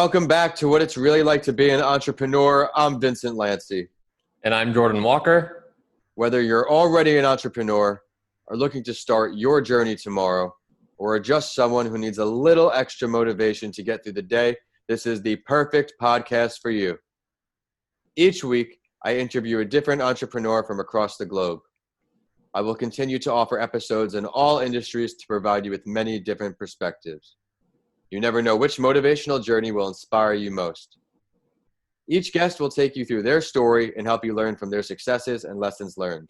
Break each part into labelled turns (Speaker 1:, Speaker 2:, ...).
Speaker 1: Welcome back to What It's Really Like to Be an Entrepreneur. I'm Vincent Lanci.
Speaker 2: And I'm Jordan Walker.
Speaker 1: Whether you're already an entrepreneur, are looking to start your journey tomorrow, or are just someone who needs a little extra motivation to get through the day, this is the perfect podcast for you. Each week, I interview a different entrepreneur from across the globe. I will continue to offer episodes in all industries to provide you with many different perspectives. You never know which motivational journey will inspire you most. Each guest will take you through their story and help you learn from their successes and lessons learned.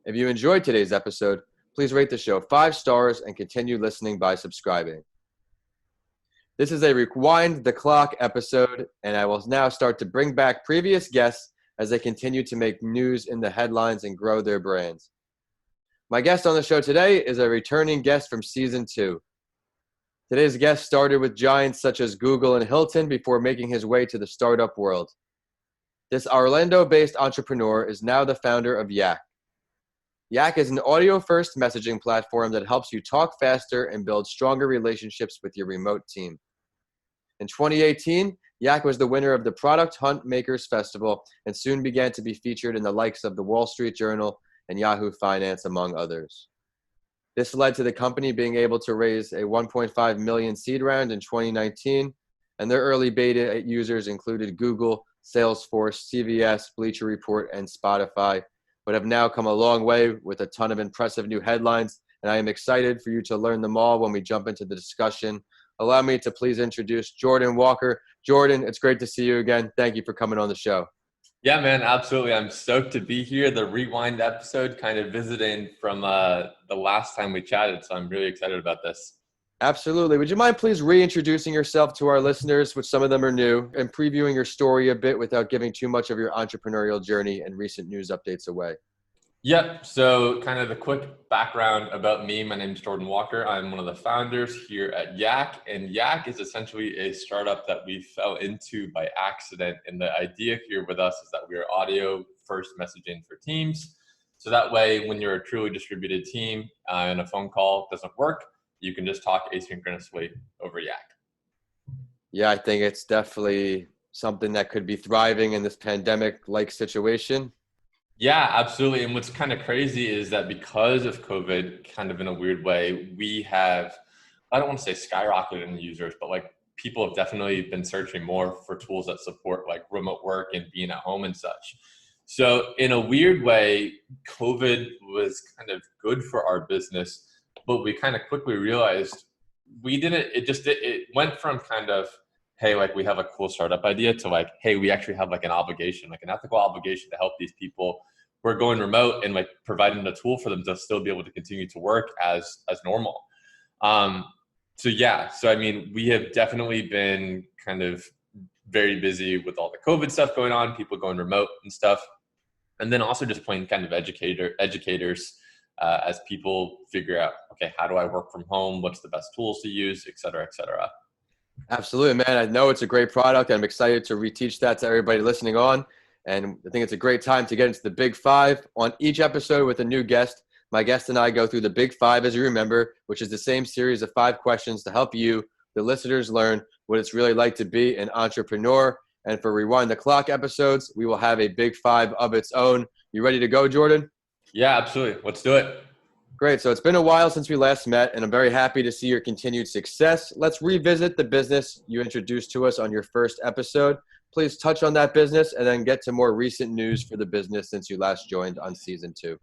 Speaker 1: If you enjoyed today's episode, please rate the show 5 stars and continue listening by subscribing. This is a Rewind the Clock episode, and I will now start to bring back previous guests as they continue to make news in the headlines and grow their brands. My guest on the show today is a returning guest from season 2. Today's guest started with giants such as Google and Hilton before making his way to the startup world. This Orlando-based entrepreneur is now the founder of Yak. Yak is an audio-first messaging platform that helps you talk faster and build stronger relationships with your remote team. In 2018, Yak was the winner of the Product Hunt Makers Festival and soon began to be featured in the likes of the Wall Street Journal and Yahoo Finance, among others. This led to the company being able to raise a $1.5 million seed round in 2019, and their early beta users included Google, Salesforce, CVS, Bleacher Report, and Spotify, but have now come a long way with a ton of impressive new headlines, and I am excited for you to learn them all when we jump into the discussion. Allow me to please introduce Jordan Walker. Jordan, it's great to see you again. Thank you for coming on the show.
Speaker 2: Yeah, man, absolutely. I'm stoked to be here. The Rewind episode, kind of visiting from the last time we chatted, so I'm really excited about this.
Speaker 1: Absolutely. Would you mind please reintroducing yourself to our listeners, which some of them are new, and previewing your story a bit without giving too much of your entrepreneurial journey and recent news updates away?
Speaker 2: Yep. So kind of the quick background about me. My name is Jordan Walker. I'm one of the founders here at Yak, and Yak is essentially a startup that we fell into by accident. And the idea here with us is that we are audio first messaging for teams. So that way, when you're a truly distributed team and a phone call doesn't work, you can just talk asynchronously over Yak.
Speaker 1: Yeah, I think it's definitely something that could be thriving in this pandemic-like situation.
Speaker 2: Yeah, absolutely. And what's kind of crazy is that because of COVID, kind of in a weird way, we have, I don't want to say skyrocketed in users, but like people have definitely been searching more for tools that support like remote work and being at home and such. So in a weird way, COVID was kind of good for our business, but we kind of quickly realized it went from kind of, hey, like we have a cool startup idea to like, hey, we actually have like an obligation, like an ethical obligation to help these people. We're going remote and like providing a tool for them to still be able to continue to work as normal. So I mean, we have definitely been kind of very busy with all the COVID stuff going on, people going remote and stuff. And then also just playing kind of educators as people figure out, okay, how do I work from home? What's the best tools to use, et cetera, et cetera.
Speaker 1: Absolutely, man. I know it's a great product. I'm excited to reteach that to everybody listening on. And I think it's a great time to get into the Big 5. On each episode with a new guest, my guest and I go through the Big 5, as you remember, which is the same series of 5 questions to help you, the listeners, learn what it's really like to be an entrepreneur. And for Rewind the Clock episodes, we will have a Big 5 of its own. You ready to go, Jordan?
Speaker 2: Yeah, absolutely. Let's do it.
Speaker 1: Great. So it's been a while since we last met, and I'm very happy to see your continued success. Let's revisit the business you introduced to us on your first episode. Please touch on that business and then get to more recent news for the business since you last joined on season 2.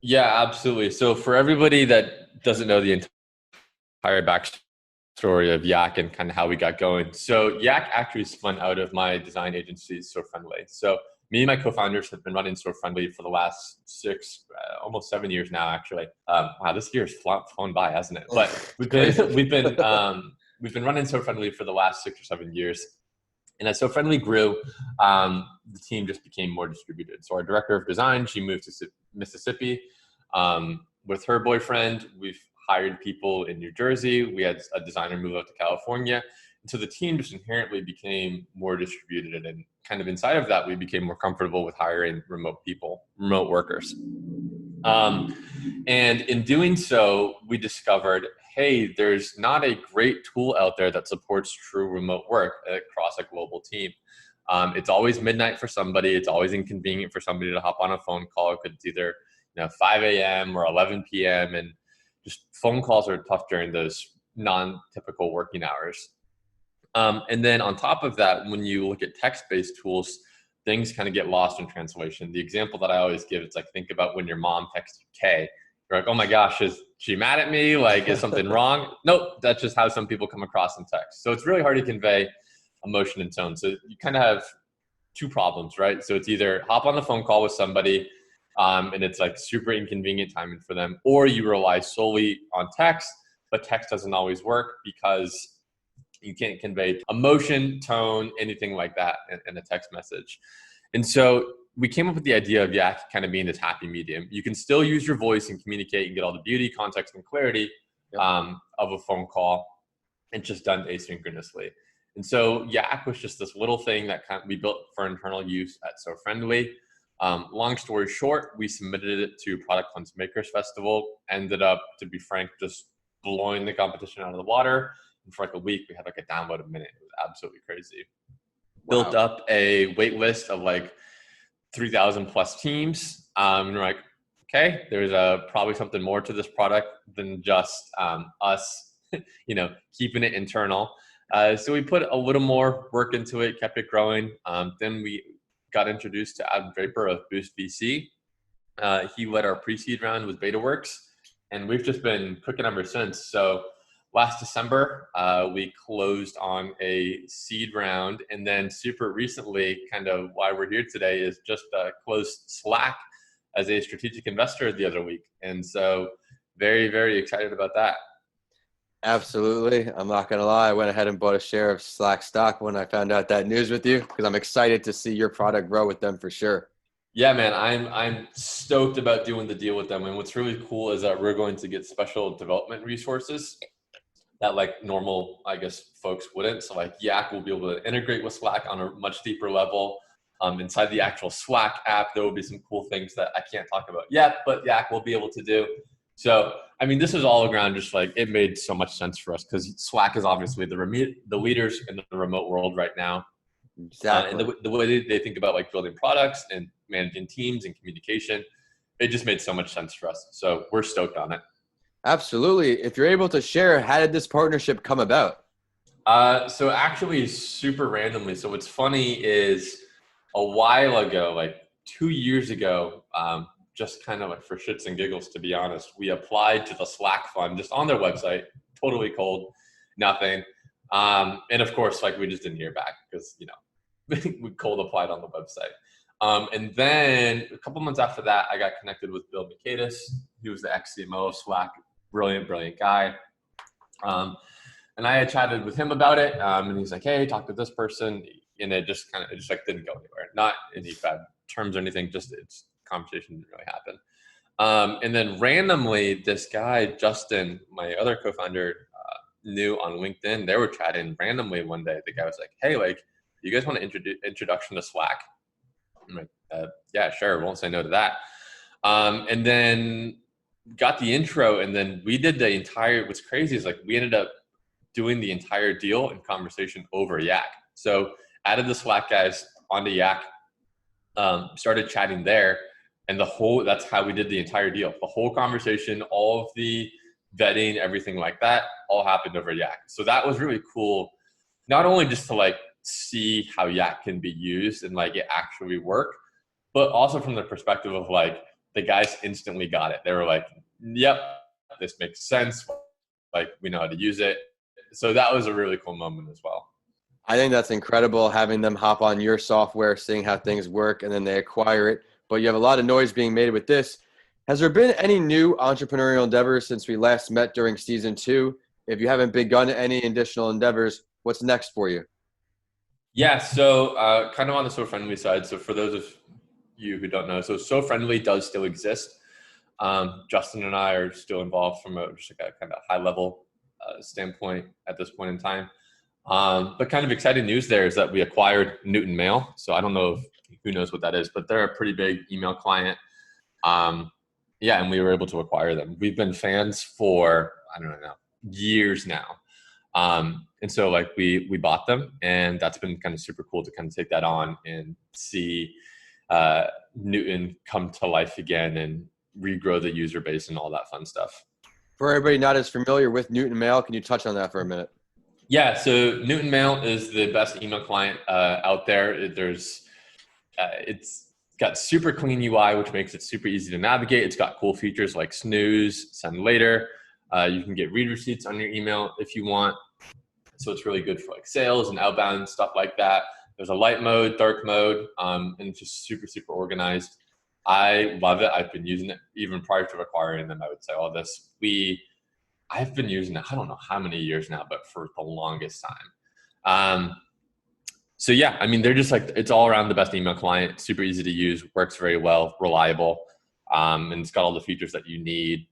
Speaker 2: Yeah, absolutely. So for everybody that doesn't know the entire backstory of Yak and kind of how we got going. So Yak actually spun out of my design agency, So Friendly. So me and my co-founders have been running So Friendly for the last almost 7 years now, actually. Wow, this year has flown by, hasn't it? But we've been running So Friendly for the last 6 or 7 years. And as So Friendly grew, the team just became more distributed. So our director of design, she moved to Mississippi with her boyfriend. We've hired people in New Jersey. We had a designer move out to California. And so the team just inherently became more distributed. And kind of inside of that, we became more comfortable with hiring remote workers. And in doing so, we discovered, hey, there's not a great tool out there that supports true remote work across a global team. It's always midnight for somebody. It's always inconvenient for somebody to hop on a phone call. It's either 5 a.m. or 11 p.m. And just phone calls are tough during those non-typical working hours. And then on top of that, when you look at text-based tools, things kind of get lost in translation. The example that I always give, it's like, think about when your mom texts you K. You're like, oh my gosh, is she mad at me? Like, is something wrong? Nope, that's just how some people come across in text. So it's really hard to convey emotion and tone. So you kind of have two problems, right? So it's either hop on the phone call with somebody and it's like super inconvenient timing for them, or you rely solely on text, but text doesn't always work because you can't convey emotion, tone, anything like that in a text message. And so we came up with the idea of Yak kind of being this happy medium. You can still use your voice and communicate and get all the beauty, context, and clarity of a phone call, and just done asynchronously. And so Yak was just this little thing that we built for internal use at So Friendly. Long story short, we submitted it to Product Hunt's Makers Festival. Ended up, to be frank, just blowing the competition out of the water. And for like a week, we had like a download a minute. It was absolutely crazy. Wow. Built up a wait list of like 3,000 plus teams. And we're like, okay, there's probably something more to this product than just us, keeping it internal. So we put a little more work into it, kept it growing. Then we got introduced to Adam Draper of Boost VC. He led our pre-seed round with BetaWorks, and we've just been cooking ever since. So last December, we closed on a seed round, and then super recently, kind of why we're here today, is just closed Slack as a strategic investor the other week. And so very, very excited about that.
Speaker 1: Absolutely. I'm not going to lie. I went ahead and bought a share of Slack stock when I found out that news with you, because I'm excited to see your product grow with them for sure.
Speaker 2: Yeah, man, I'm stoked about doing the deal with them. And what's really cool is that we're going to get special development resources that like normal, I guess, folks wouldn't. So like Yak will be able to integrate with Slack on a much deeper level. Inside the actual Slack app, there will be some cool things that I can't talk about yet, but Yak will be able to do. So, I mean, this is all around just like, it made so much sense for us because Slack is obviously the leaders in the remote world right now.
Speaker 1: Exactly.
Speaker 2: And the way they think about like building products and managing teams and communication, it just made so much sense for us. So we're stoked on it.
Speaker 1: Absolutely. If you're able to share, how did this partnership come about?
Speaker 2: So actually super randomly. So what's funny is a while ago, like 2 years ago, just kind of like for shits and giggles, to be honest, we applied to the Slack fund just on their website, totally cold, nothing. And of course, like we just didn't hear back because, we cold applied on the website. And then a couple months after that, I got connected with Bill Michaudis. He was the ex-CMO of Slack, brilliant guy. And I had chatted with him about it. And he's like, hey, talk to this person. And it just didn't go anywhere. Not any bad terms or anything, just it's conversation didn't really happen. And then randomly, this guy, Justin, my other co-founder, knew on LinkedIn, they were chatting randomly one day. The guy was like, hey, like, you guys want to introduction to Slack? I'm like, yeah, sure. Won't say no to that. And then got the intro, and then we did the entire, what's crazy is like, we ended up doing the entire deal and conversation over Yak. So added the Slack guys onto Yak, started chatting there, and that's how we did the entire deal. The whole conversation, all of the vetting, everything like that, all happened over Yak. So that was really cool, not only just to like see how Yak can be used and like it actually work, but also from the perspective of like the guys instantly got it. They were like, yep, this makes sense. Like we know how to use it. So that was a really cool moment as well.
Speaker 1: I think that's incredible, having them hop on your software, seeing how things work, and then they acquire it. But you have a lot of noise being made with this. Has there been any new entrepreneurial endeavors since we last met during season 2? If you haven't begun any additional endeavors, what's next for you?
Speaker 2: Yeah, so kind of on the So Friendly side. So for those of you who don't know, So Friendly does still exist. Justin and I are still involved from just like a kind of high level standpoint at this point in time. But kind of exciting news there is that we acquired Newton Mail. So I don't know who knows what that is, but they're a pretty big email client. And we were able to acquire them. We've been fans for, I don't know, years now. And so like we bought them, and that's been kind of super cool to kind of take that on and see Newton come to life again and regrow the user base and all that fun stuff.
Speaker 1: For everybody not as familiar with Newton Mail, can you touch on that for a minute?
Speaker 2: Yeah, so Newton Mail is the best email client out there. It's got super clean UI, which makes it super easy to navigate. It's got cool features like snooze, send later. You can get read receipts on your email if you want. So it's really good for like sales and outbound stuff like that. There's a light mode, dark mode, and it's just super, super organized. I love it. I've been using it even prior to acquiring them. I would say all this. I've been using it, I don't know how many years now, but for the longest time. So yeah, I mean, they're just like, it's all around the best email client, super easy to use, works very well, reliable. And it's got all the features that you need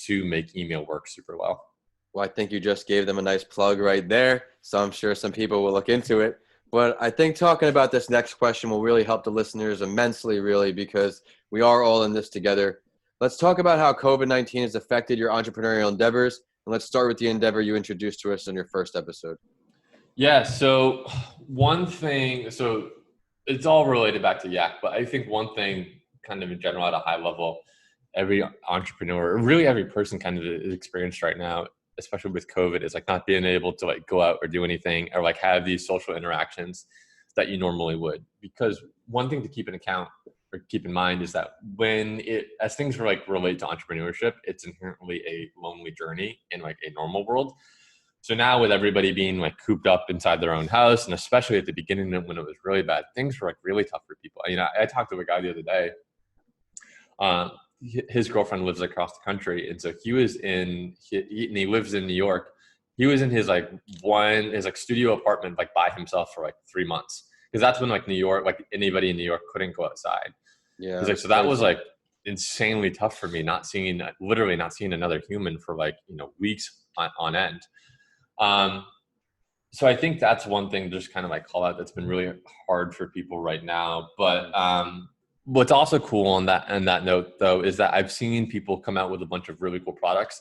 Speaker 2: to make email work super well.
Speaker 1: Well, I think you just gave them a nice plug right there. So I'm sure some people will look into it. But I think talking about this next question will really help the listeners immensely, really, because we are all in this together. Let's talk about how COVID-19 has affected your entrepreneurial endeavors. And let's start with the endeavor you introduced to us in your first episode.
Speaker 2: Yeah, so so it's all related back to Yak, but I think one thing kind of in general at a high level, every entrepreneur, or really every person kind of is experienced right now, especially with COVID, is like not being able to like go out or do anything or like have these social interactions that you normally would. Because one thing to keep in mind is that as things relate to entrepreneurship, it's inherently a lonely journey in like a normal world. So now with everybody being like cooped up inside their own house, and especially at the beginning when it was really bad, things were like really tough for people. You know, I talked to a guy the other day. His girlfriend lives across the country, and so he lives in New York. He was in his studio apartment like by himself for like 3 months, because that's when like New York, like anybody in New York couldn't go outside.
Speaker 1: Yeah.
Speaker 2: He's like, so that was like insanely tough for me, literally not seeing another human for like, weeks on end. So I think that's one thing just kind of like call out that's been really hard for people right now. But what's also cool on that note though is that I've seen people come out with a bunch of really cool products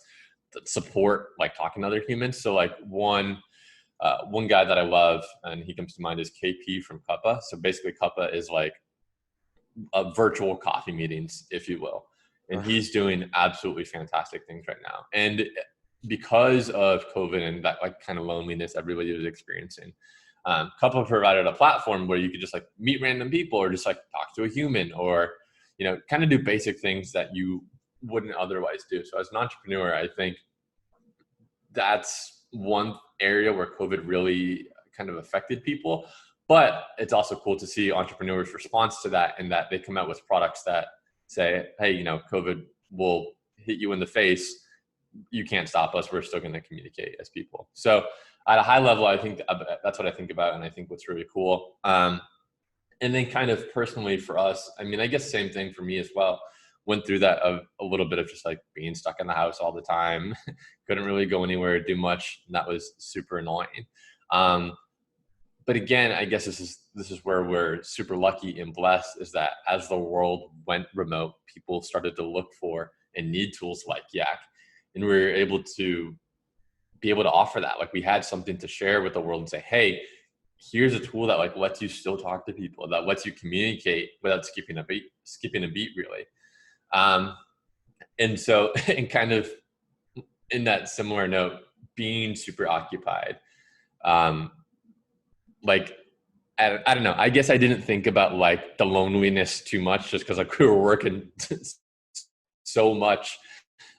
Speaker 2: that support like talking to other humans. So like one guy that I love and he comes to mind is KP from Cuppa. So basically Cuppa is like virtual coffee meetings, if you will. And he's doing absolutely fantastic things right now. And because of COVID and that like kind of loneliness everybody was experiencing, Cuppa provided a platform where you could just like meet random people or just like talk to a human or, kind of do basic things that you wouldn't otherwise do. So as an entrepreneur, I think that's one area where COVID really kind of affected people. But it's also cool to see entrepreneurs' response to that, and that they come out with products that say, hey, COVID will hit you in the face. You can't stop us. We're still going to communicate as people. So at a high level, I think that's what I think about. And I think what's really cool. And then kind of personally for us, I mean, I guess same thing for me as well. Went through that a little bit of just like being stuck in the house all the time. Couldn't really go anywhere, do much. And that was super annoying. But again, I guess this is where we're super lucky and blessed, is that as the world went remote, people started to look for and need tools like Yak. And we were able to offer that. Like we had something to share with the world and say, hey, here's a tool that like lets you still talk to people, that lets you communicate without skipping a beat really. And so, and kind of in that similar note, being super occupied, like, I don't know, I guess I didn't think about like the loneliness too much just because like we were working so much.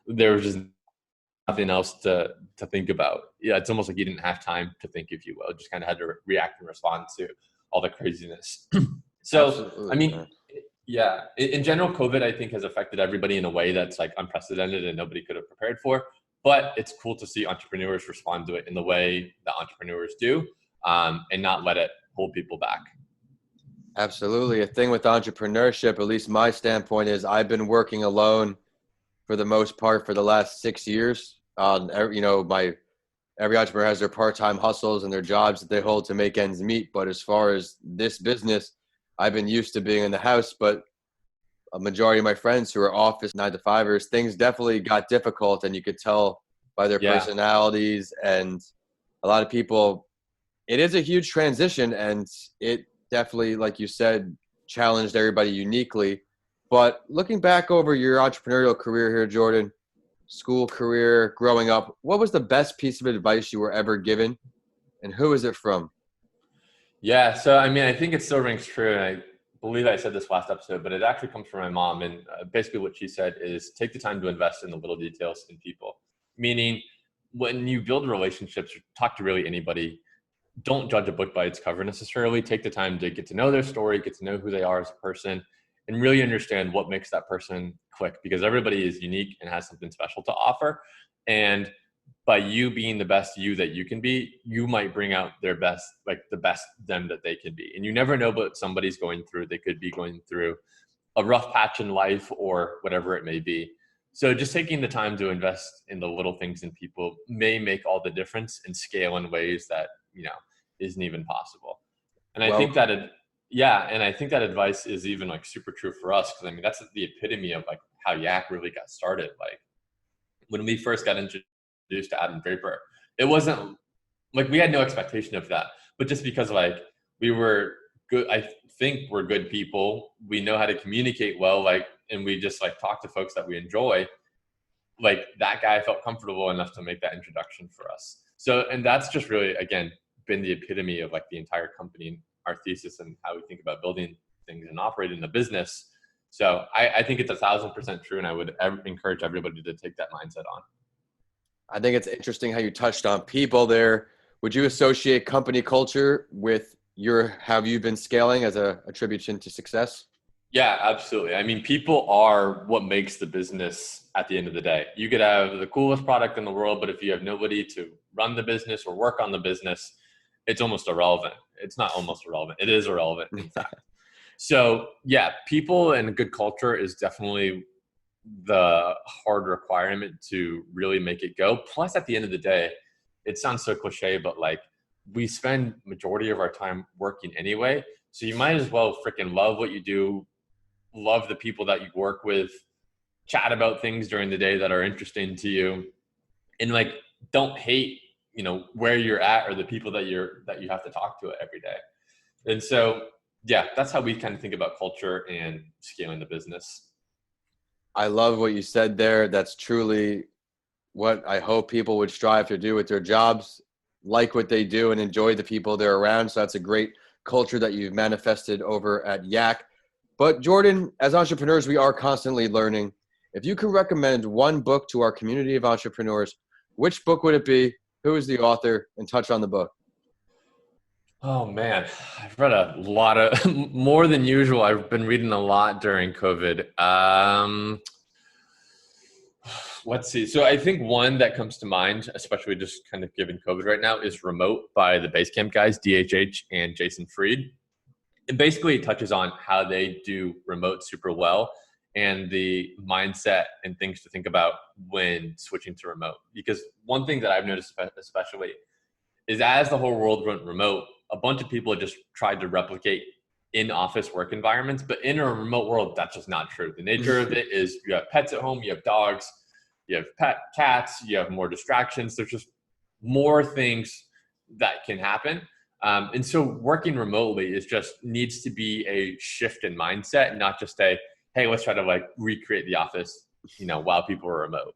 Speaker 2: There was just nothing else to think about. Yeah, it's almost like you didn't have time to think, if you will. Just kind of had to react and respond to all the craziness. So, absolutely. I mean, yeah, in general, COVID, I think, has affected everybody in a way that's like unprecedented and nobody could have prepared for. But it's cool to see entrepreneurs respond to it in the way that entrepreneurs do, and not let it hold people back.
Speaker 1: Absolutely. A thing with entrepreneurship, at least my standpoint, is I've been working alone for the most part for the last 6 years. Every entrepreneur has their part-time hustles and their jobs that they hold to make ends meet. But as far as this business, I've been used to being in the house, but a majority of my friends who are office 9-to-5ers, things definitely got difficult. And you could tell by their
Speaker 2: Yeah.
Speaker 1: personalities. And a lot of people, it is a huge transition, and it definitely, like you said, challenged everybody uniquely. But looking back over your entrepreneurial career here, Jordan, school career, growing up, what was the best piece of advice you were ever given, and who is it from?
Speaker 2: Yeah. So, I mean, I think it still rings true. And I believe I said this last episode, but it actually comes from my mom. And basically what she said is take the time to invest in the little details in people. Meaning when you build relationships, or talk to really anybody, don't judge a book by its cover necessarily. Take the time to get to know their story, get to know who they are as a person, and really understand what makes that person click, because everybody is unique and has something special to offer. And by you being the best you that you can be, you might bring out their best, like the best them that they can be. And you never know what somebody's going through. They could be going through a rough patch in life or whatever it may be. So just taking the time to invest in the little things in people may make all the difference and scale in ways that, isn't even possible. And I
Speaker 1: Well,
Speaker 2: think that yeah, and I think that advice is even like super true for us, because I mean that's the epitome of like how Yak really got started. Like when we first got introduced to Adam Draper, it wasn't like we had no expectation of that, but just because like we were good, I think we're good people, we know how to communicate well, like, and we just like talk to folks that we enjoy. Like that guy felt comfortable enough to make that introduction for us. So, and that's just really, again, been the epitome of like the entire company and our thesis and how we think about building things and operating the business. So I think it's 1,000% true. And I would encourage everybody to take that mindset on.
Speaker 1: I think it's interesting how you touched on people there. Would you associate company culture with have you been scaling as a attribution to success?
Speaker 2: Yeah, absolutely. I mean, people are what makes the business at the end of the day. You could have the coolest product in the world, but if you have nobody to run the business or work on the business, it's almost irrelevant. It's not almost irrelevant. It is irrelevant, in fact. So yeah, people and a good culture is definitely the hard requirement to really make it go. Plus, at the end of the day, it sounds so cliche, but like we spend majority of our time working anyway. So you might as well freaking love what you do, love the people that you work with, chat about things during the day that are interesting to you, and like don't hate, where you're at or the people that you have to talk to every day. And so, yeah, that's how we kind of think about culture and scaling the business.
Speaker 1: I love what you said there. That's truly what I hope people would strive to do with their jobs, like what they do and enjoy the people they're around. So that's a great culture that you've manifested over at Yak. But Jordan, as entrepreneurs, we are constantly learning. If you could recommend one book to our community of entrepreneurs, which book would it be? Who is the author? And touch on the book.
Speaker 2: Oh man, I've read a lot of more than usual. I've been reading a lot during COVID. Let's see. So I think one that comes to mind, especially just kind of given COVID right now, is Remote by the Basecamp guys, DHH and Jason Fried. It basically touches on how they do remote super well and the mindset and things to think about when switching to remote. Because one thing that I've noticed especially is as the whole world went remote, a bunch of people just tried to replicate in-office work environments, but in a remote world, that's just not true. The nature of it is you have pets at home, you have dogs, you have cats, you have more distractions. There's just more things that can happen. And so working remotely is just needs to be a shift in mindset, not just a, hey, let's try to like recreate the office, while people are remote.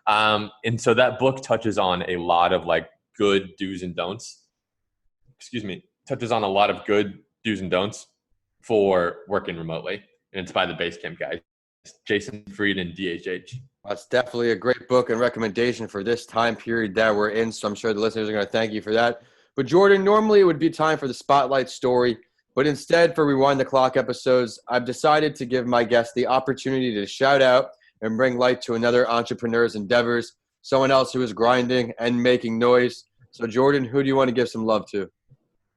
Speaker 2: And so that book touches on a lot of like good do's and don'ts. Touches on a lot of good do's and don'ts for working remotely. And it's by the Basecamp guys, Jason Fried and DHH.
Speaker 1: That's definitely a great book and recommendation for this time period that we're in. So I'm sure the listeners are going to thank you for that. But Jordan, normally it would be time for the spotlight story, but instead for Rewind the Clock episodes, I've decided to give my guests the opportunity to shout out and bring light to another entrepreneur's endeavors, someone else who is grinding and making noise. So Jordan, who do you want to give some love to?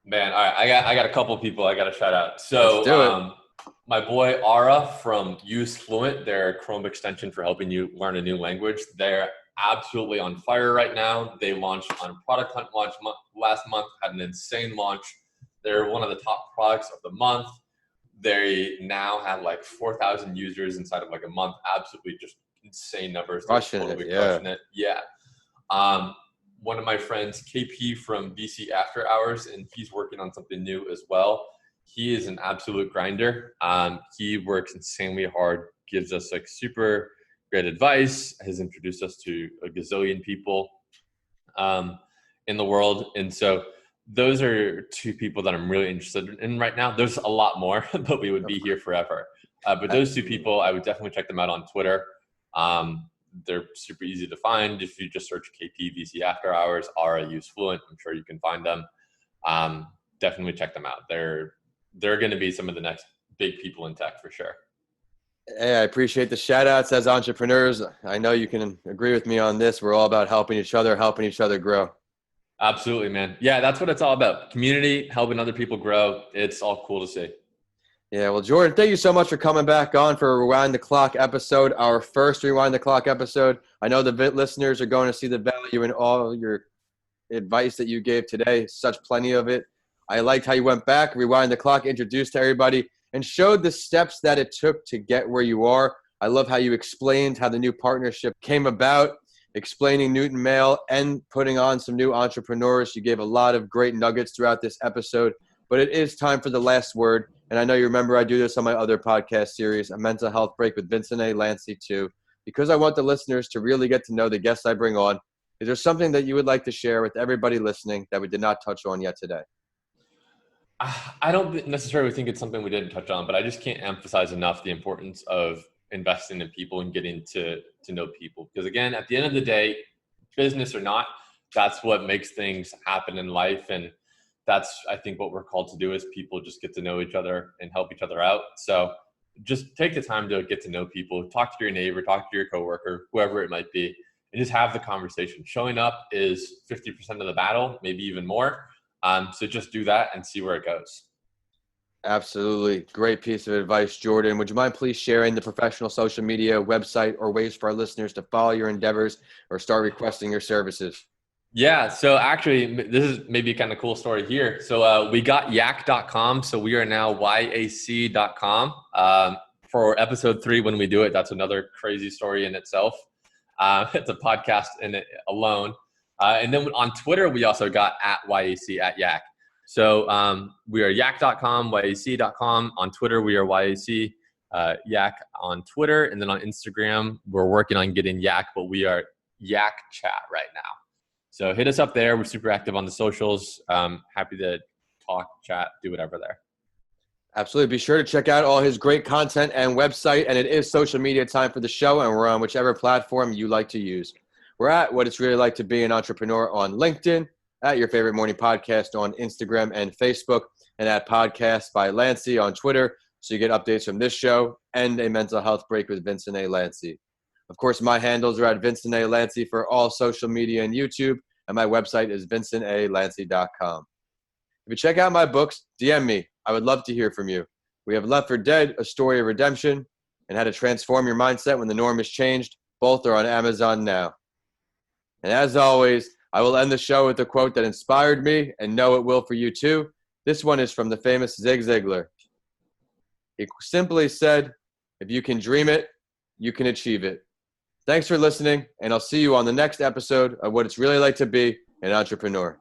Speaker 2: Man, all right, I got a couple of people I got to shout out. So
Speaker 1: Let's do it.
Speaker 2: my boy Ara from Use Fluent, their Chrome extension for helping you learn a new language. They're absolutely on fire right now. They launched on Product Hunt last month, had an insane launch. They're one of the top products of the month. They now have like 4,000 users inside of like a month. Absolutely just insane numbers.
Speaker 1: Crushing it, yeah.
Speaker 2: Crushing it. Yeah. One of my friends, KP from VC After Hours, and he's working on something new as well. He is an absolute grinder. He works insanely hard, gives us like super great advice, has introduced us to a gazillion people in the world. And so those are two people that I'm really interested in right now. There's a lot more, but we would be here forever. But those two people, I would definitely check them out on Twitter. They're super easy to find. If you just search KP VC After Hours, RIU's Fluent, I'm sure you can find them. Definitely check them out. They're going to be some of the next big people in tech for sure.
Speaker 1: Hey, I appreciate the shout outs as entrepreneurs. I know you can agree with me on this. We're all about helping each other grow.
Speaker 2: Absolutely, man. Yeah, that's what it's all about. Community, helping other people grow. It's all cool to see.
Speaker 1: Yeah, well, Jordan, thank you so much for coming back on for a Rewind the Clock episode, our first Rewind the Clock episode. I know the listeners are going to see the value in all your advice that you gave today, such plenty of it. I liked how you went back, rewind the clock, introduced to everybody, and showed the steps that it took to get where you are. I love how you explained how the new partnership came about, explaining Newton Mail and putting on some new entrepreneurs. You gave a lot of great nuggets throughout this episode, but it is time for the last word. And I know you remember I do this on my other podcast series, A Mental Health Break with Vincent A, Lanci too, because I want the listeners to really get to know the guests I bring on. Is there something that you would like to share with everybody listening that we did not touch on yet today?
Speaker 2: I don't necessarily think it's something we didn't touch on, but I just can't emphasize enough the importance of investing in people and getting to know people. Because again, at the end of the day, business or not, that's what makes things happen in life. And that's, I think, what we're called to do as people, just get to know each other and help each other out. So just take the time to get to know people, talk to your neighbor, talk to your coworker, whoever it might be, and just have the conversation. Showing up is 50% of the battle, maybe even more. So just do that and see where it goes.
Speaker 1: Absolutely. Great piece of advice, Jordan. Would you mind please sharing the professional social media website or ways for our listeners to follow your endeavors or start requesting your services?
Speaker 2: Yeah. So actually, this is maybe kind of cool story here. So we got yak.com. So we are now yac.com. For episode 3, when we do it, that's another crazy story in itself. It's a podcast in it alone. And then on Twitter, we also got @YAC @yak. So we are yak.com, yac.com. On Twitter, we are YAC yak on Twitter. And then on Instagram, we're working on getting yak, but we are yak chat right now. So hit us up there. We're super active on the socials. Happy to talk, chat, do whatever there.
Speaker 1: Absolutely. Be sure to check out all his great content and website. And it is social media time for the show, and we're on whichever platform you like to use. We're at What It's Really Like to Be an Entrepreneur on LinkedIn, at Your Favorite Morning Podcast on Instagram and Facebook, and at Podcast by Lanci on Twitter, so you get updates from this show and A Mental Health Break with Vincent A. Lanci. Of course, my handles are at Vincent A. Lanci for all social media and YouTube, and my website is vincentalanci.com. If you check out my books, DM me. I would love to hear from you. We have Left for Dead, A Story of Redemption, and How to Transform Your Mindset When the Norm is Changed. Both are on Amazon now. And as always, I will end the show with a quote that inspired me, and know it will for you too. This one is from the famous Zig Ziglar. He simply said, if you can dream it, you can achieve it. Thanks for listening, and I'll see you on the next episode of What It's Really Like to Be an Entrepreneur.